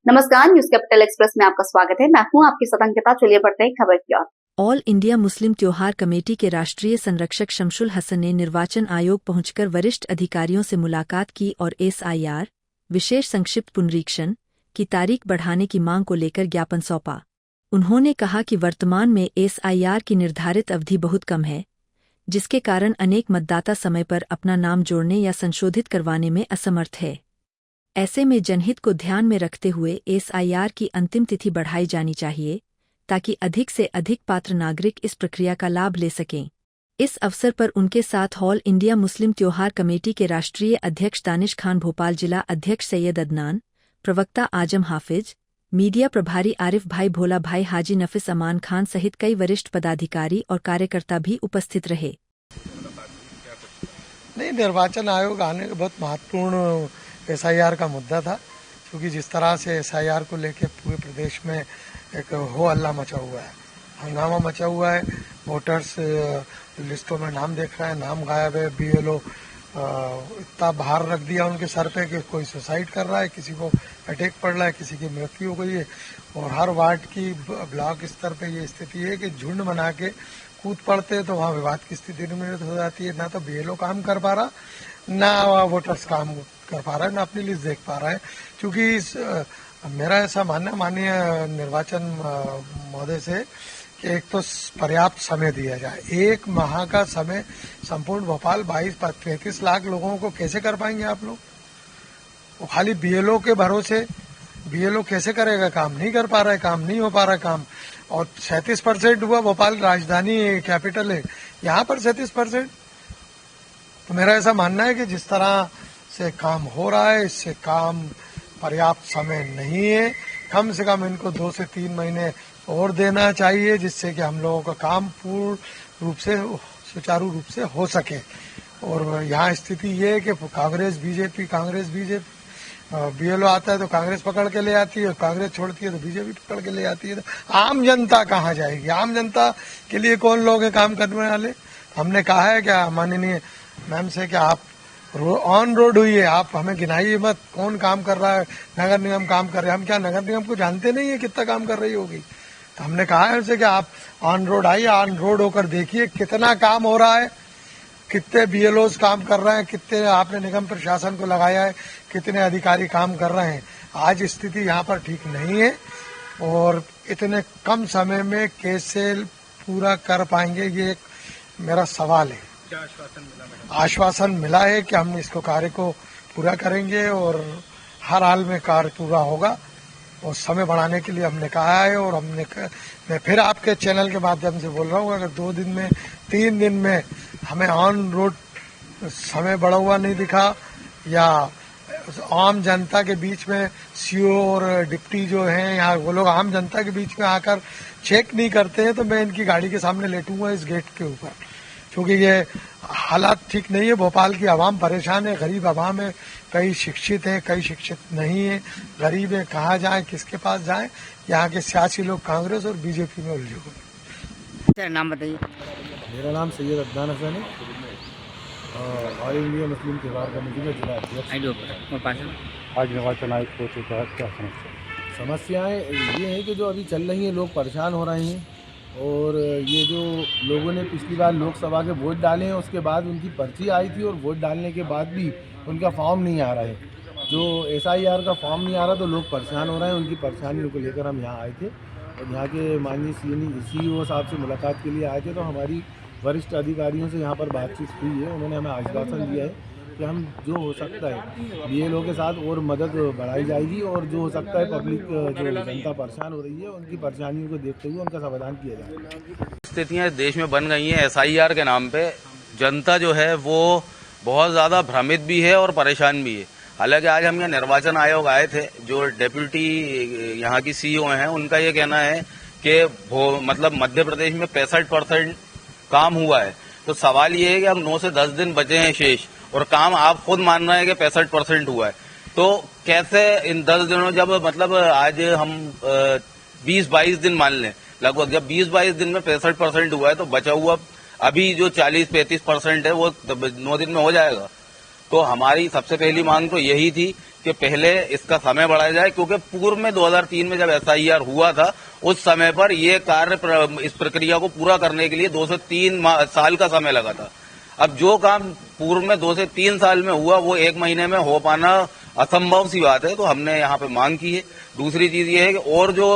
नमस्कार, news capital express में आपका स्वागत है। मैं हूं आपकी सतंकिता। चलिए बढ़ते हैं खबर की ओर। ऑल इंडिया मुस्लिम त्योहार कमेटी के राष्ट्रीय संरक्षक शमशुल हसन ने निर्वाचन आयोग पहुंचकर वरिष्ठ अधिकारियों से मुलाकात की और SIR विशेष संक्षिप्त पुनरीक्षण की तारीख बढ़ाने की मांग को लेकर ज्ञापन सौंपा। उन्होंने कहा कि वर्तमान में SIR की निर्धारित अवधि बहुत कम है, जिसके कारण अनेक मतदाता समय पर अपना नाम जोड़ने या संशोधित करवाने में असमर्थ है। ऐसे में जनहित को ध्यान में रखते हुए SIR की अंतिम तिथि बढ़ाई जानी चाहिए, ताकि अधिक से अधिक पात्र नागरिक इस प्रक्रिया का लाभ ले सकें। इस अवसर पर उनके साथ ऑल इंडिया मुस्लिम त्योहार कमेटी के राष्ट्रीय अध्यक्ष दानिश खान, भोपाल जिला अध्यक्ष सैयद अदनान, प्रवक्ता आजम हाफिज, मीडिया प्रभारी आरिफ भाई, भोला भाई, हाजी नफिस अमान खान सहित कई वरिष्ठ पदाधिकारी और कार्यकर्ता भी उपस्थित रहे। नहीं, निर्वाचन आयोग आने का बहुत महत्वपूर्ण SIR का मुद्दा था, क्योंकि जिस तरह से SIR को लेके पूरे प्रदेश में एक हो हल्ला मचा हुआ है, हंगामा मचा हुआ है। वोटर्स लिस्टों में नाम देख रहे हैं, नाम गायब है। BLO इतना भार रख दिया उनके सर पे कि कोई सुसाइड कर रहा है, किसी को अटैक पड़ रहा है, किसी की मृत्यु हो गई है। और हर वार्ड की ब्लॉक स्तर पे ये स्थिति है कि झुंड बना के कूद पड़ते हैं, तो वहाँ विवाद की स्थिति निर्मित हो जाती है। ना तो BLO काम कर पा रहा, ना वोटर्स काम कर पा रहा है, ना अपनी लिस्ट देख पा रहा है। क्योंकि मेरा ऐसा मानना माननीय निर्वाचन महोदय से कि एक तो पर्याप्त समय दिया जाए। 1 माह का समय संपूर्ण भोपाल 22-33 लाख लोगों को कैसे कर पाएंगे आप लोग? वो खाली BLO के भरोसे, BLO कैसे करेगा काम? नहीं कर पा रहा है काम, नहीं हो पा रहा है काम। और 37% हुआ, भोपाल राजधानी कैपिटल है, यहाँ पर 37%। तो मेरा ऐसा मानना है कि जिस तरह से काम हो रहा है, इससे काम पर्याप्त समय नहीं है। कम से कम इनको 2 से 3 महीने और देना चाहिए, जिससे कि हम लोगों का काम पूर्ण रूप से सुचारू रूप से हो सके। और यहाँ स्थिति ये है कि कांग्रेस बीजेपी BLO आता है तो कांग्रेस पकड़ के ले आती है, कांग्रेस छोड़ती है तो बीजेपी पकड़ के ले आती है। तो आम जनता कहाँ जाएगी? आम जनता के लिए कौन लोग हैं काम करने वाले? हमने कहा है क्या माननीय मैम से कि आप ऑन रोड हुई है, आप हमें गिनाइए मत कौन काम कर रहा है। नगर निगम काम कर रहे हैं, हम क्या नगर निगम को जानते नहीं है कितना काम कर रही होगी? तो हमने कहा है उनसे कि आप ऑन रोड आइए, ऑन रोड होकर देखिए कितना काम हो रहा है, कितने BLOs काम कर रहे हैं, कितने आपने निगम प्रशासन को लगाया है, कितने अधिकारी काम कर रहे हैं। आज स्थिति यहाँ पर ठीक नहीं है और इतने कम समय में कैसे पूरा कर पाएंगे, ये एक मेरा सवाल है। क्या आश्वासन मिला है कि हम इसको कार्य को पूरा करेंगे और हर हाल में कार्य पूरा होगा। और समय बढ़ाने के लिए हमने कहा है और मैं फिर आपके चैनल के माध्यम से बोल रहा हूँ, अगर 2 दिन में 3 दिन में हमें ऑन रोड समय बढ़ा हुआ नहीं दिखा या आम जनता के बीच में CO और डिप्टी जो हैं यहाँ वो लोग आम जनता के बीच में आकर चेक नहीं करते हैं, तो मैं इनकी गाड़ी के सामने लेटूंगा इस गेट के ऊपर। क्योंकि ये हालात ठीक नहीं है। भोपाल की आवाम परेशान है, गरीब आवाम है, कई शिक्षित है, कई शिक्षित नहीं है। गरीब है, कहाँ जाए, किसके पास जाए? यहाँ के सियासी लोग कांग्रेस और BJP में उलझे हुए। सर नाम बताइए। मेरा नाम सैयद अदनान हसन है, ऑल इंडिया मुस्लिम त्योहार कमेटी का जिला अध्यक्ष। आज निर्वाचन आयोग को क्या समस्याएं ये हैं कि जो अभी चल रही हैं, लोग परेशान हो रहे हैं। और ये जो लोगों ने पिछली बार लोकसभा के वोट डाले हैं, उसके बाद उनकी पर्ची आई थी और वोट डालने के बाद भी उनका फॉर्म नहीं आ रहा है। जो SIR का फॉर्म नहीं आ रहा, तो लोग परेशान हो रहे हैं। उनकी परेशानियों को लेकर हम यहाँ आए थे और यहाँ के माननीय CEO साहब से मुलाकात के लिए आए थे। तो हमारी वरिष्ठ अधिकारियों से यहाँ पर बातचीत हुई है, उन्होंने हमें आश्वासन दिया है कि हम जो हो सकता है BLO के साथ और मदद बढ़ाई जाएगी और जो हो सकता है पब्लिक जो जनता परेशान हो रही है उनकी परेशानियों को देखते हुए उनका समाधान किया जाएगा। स्थितियाँ देश में बन गई हैं SIR के नाम पे। जनता जो है वो बहुत ज़्यादा भ्रमित भी है और परेशान भी है। हालांकि आज हम यहाँ निर्वाचन आयोग आए थे, जो डेप्यूटी यहाँ की CEO हैं, उनका ये कहना है कि मतलब मध्य प्रदेश में 65% काम हुआ है। तो सवाल ये है कि अब 9 से 10 दिन बचे हैं शेष और काम आप खुद मान रहे हैं कि 65% हुआ है। तो कैसे इन 10 दिनों, जब मतलब आज हम 20-22 दिन मान लें लगभग, जब 20-22 दिन में 65% हुआ है तो बचा हुआ अभी जो 40-35% है वो 9 दिन में हो जाएगा। तो हमारी सबसे पहली मांग तो यही थी कि पहले इसका समय बढ़ाया जाए, क्योंकि पूर्व में 2003 में जब SIR हुआ था उस समय पर ये कार्य इस प्रक्रिया को पूरा करने के लिए 2 से 3 साल का समय लगा था। अब जो काम पूर्व में 2 से 3 साल में हुआ वो 1 महीने में हो पाना असंभव सी बात है, तो हमने यहाँ पे मांग की है। दूसरी चीज ये है कि और जो